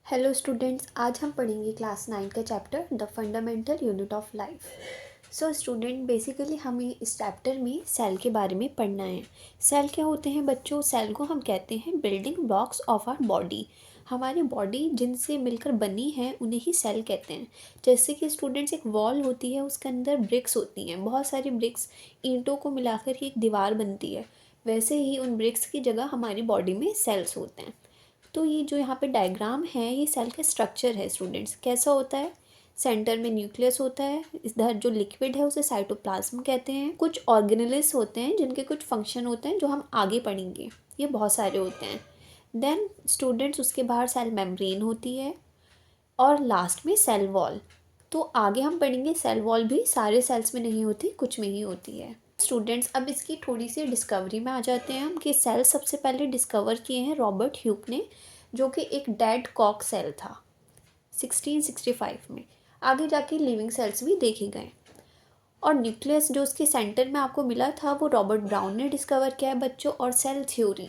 Hello students, आज हम पढ़ेंगे क्लास 9 का chapter the fundamental unit of life. So student, basically हमें इस चैप्टर में सेल के बारे में पढ़ना है। सेल क्या होते हैं बच्चों? सेल को हम कहते हैं building blocks of our body. हमारी बॉडी जिनसे मिलकर बनी है उन्हें ही सेल कहते हैं। जैसे कि स्टूडेंट्स, एक वॉल होती है, उसके अंदर ब्रिक्स होती हैं, बहुत सारी ब्रिक्स ईंटों को मिलाकर ही एक दीवार बनती है। वैसे ही उन ब्रिक्स की जगह हमारी बॉडी में सेल्स होते हैं। तो ये जो यहाँ पे डायग्राम है ये सेल का स्ट्रक्चर है स्टूडेंट्स। कैसा होता है? सेंटर में न्यूक्लियस होता है, इधर जो लिक्विड है उसे साइटोप्लाज्म कहते हैं। कुछ ऑर्गेनेल्स होते हैं जिनके कुछ फंक्शन होते हैं जो हम आगे पढ़ेंगे, ये बहुत सारे होते हैं। देन स्टूडेंट्स, उसके बाहर सेल मेम्ब्रेन होती है और लास्ट में सेल वॉल। तो आगे हम पढ़ेंगे सेल वॉल भी सारे सेल्स में नहीं होती, कुछ में ही होती है। स्टूडेंट्स, अब इसकी थोड़ी सी डिस्कवरी में आ जाते हैं हम कि सेल सबसे पहले डिस्कवर किए हैं रॉबर्ट ह्यूक ने, जो कि एक डेड कॉक सेल था 1665 में। आगे जाके लिविंग सेल्स भी देखे गए। और न्यूक्लियस जो उसके सेंटर में आपको मिला था वो रॉबर्ट ब्राउन ने डिस्कवर किया है बच्चों। और सेल थ्योरी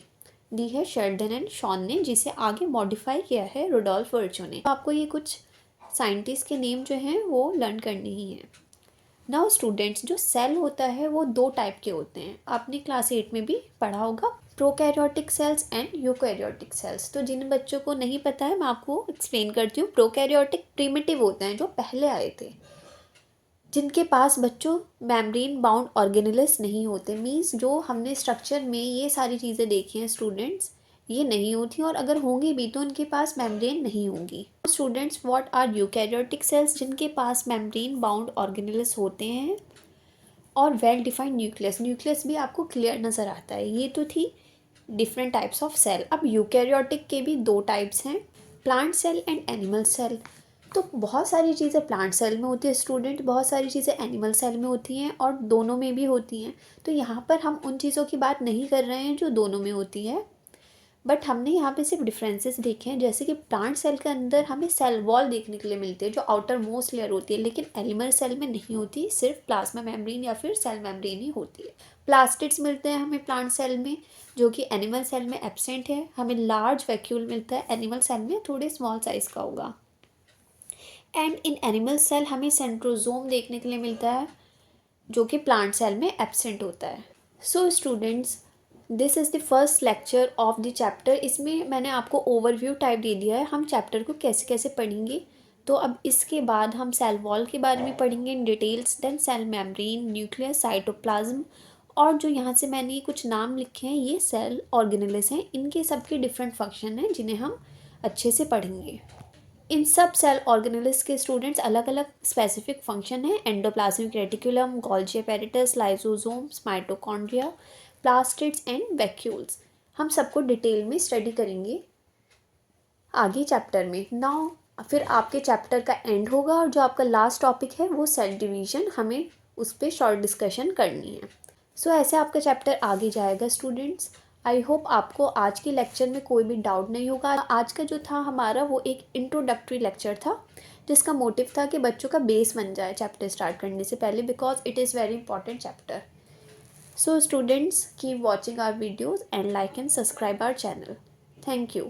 दी है शेल्डन एंड शॉन ने, जिसे आगे मॉडिफाई किया है रुडोल्फ वर्चो ने। आपको ये कुछ साइंटिस्ट के नेम जो हैं वो लर्न करने ही हैं। नाउ स्टूडेंट्स, जो सेल होता है वो दो टाइप के होते हैं, आपने क्लास 8 में भी पढ़ा होगा, prokaryotic cells and eukaryotic cells. तो जिन बच्चों को नहीं पता है मैं आपको एक्सप्लेन करती हूँ। प्रोकैरियोटिक प्रिमिटिव होते हैं, जो पहले आए थे, जिनके पास बच्चों मेम्ब्रेन बाउंड ऑर्गेनेल्स नहीं होते। मीन्स जो हमने स्ट्रक्चर में ये सारी चीज़ें देखी हैं स्टूडेंट्स, ये नहीं होती, और अगर होंगी भी तो उनके पास मेम्ब्रेन नहीं होंगी। Students, what are eukaryotic cells? जिनके पास मेम्ब्रेन बाउंड ऑर्गेनेल्स होते हैं और वेल डिफाइंड न्यूक्लियस। न्यूक्लियस भी आपको क्लियर नज़र आता है। ये तो थी डिफरेंट टाइप्स ऑफ सेल। अब यूकैरियोटिक के भी दो टाइप्स हैं, plant cell and animal cell. तो बहुत सारी चीज़ें प्लांट सेल में होती है स्टूडेंट, बहुत सारी चीज़ें एनिमल सेल में होती हैं, और दोनों में भी होती हैं। तो यहाँ पर हम उन चीज़ों की बात नहीं कर रहे हैं जो दोनों में होती है, बट हमने यहाँ पे सिर्फ डिफरेंसेस देखे हैं। जैसे कि प्लांट सेल के अंदर हमें सेल वॉल देखने के लिए मिलती है, जो आउटर मोस्ट लेयर होती है, लेकिन एनिमल सेल में नहीं होती, सिर्फ प्लाज्मा मेम्ब्रेन या फिर सेल मेम्ब्रेन ही होती है। प्लास्टिड्स मिलते हैं हमें प्लांट सेल में, जो कि एनिमल सेल में एब्सेंट है। हमें लार्ज वैक्यूल मिलता है, एनिमल सेल में थोड़े स्मॉल साइज का होगा। एंड इन एनिमल सेल हमें सेंट्रोजोम देखने के लिए मिलता है, जो कि प्लांट सेल में एब्सेंट होता है। So students, this is the first lecture of the chapter. इसमें मैंने आपको ओवरव्यू टाइप दे दिया है, हम चैप्टर को कैसे कैसे पढ़ेंगे। तो अब इसके बाद हम सेल वॉल के बारे में पढ़ेंगे in details, then cell membrane, nucleus, cytoplasm, और जो यहाँ से मैंने ये कुछ नाम लिखे हैं ये सेल ऑर्गेनेल्स हैं। इनके सबके डिफरेंट फंक्शन हैं जिन्हें हम अच्छे से पढ़ेंगे। इन सब सेल ऑर्गेनेल्स के स्टूडेंट्स अलग अलग स्पेसिफिक फंक्शन है। Endoplasmic reticulum, Golgi apparatus, lysosomes, mitochondria, plastids and vacuoles. हम सबको डिटेल में स्टडी करेंगे आगे चैप्टर में। नाउ फिर आपके चैप्टर का एंड होगा, और जो आपका लास्ट टॉपिक है वो सेल डिवीजन, हमें उस पर शॉर्ट डिस्कशन करनी है। सो ऐसे आपका चैप्टर आगे जाएगा स्टूडेंट्स। आई होप आपको आज के लेक्चर में कोई भी डाउट नहीं होगा। आज का जो था हमारा वो एक इंट्रोडक्टरी लेक्चर था, जिसका मोटिव था कि बच्चों का बेस बन जाए चैप्टर स्टार्ट करने से पहले, because it is very important chapter. So students, keep watching our videos and like and subscribe our channel. Thank you.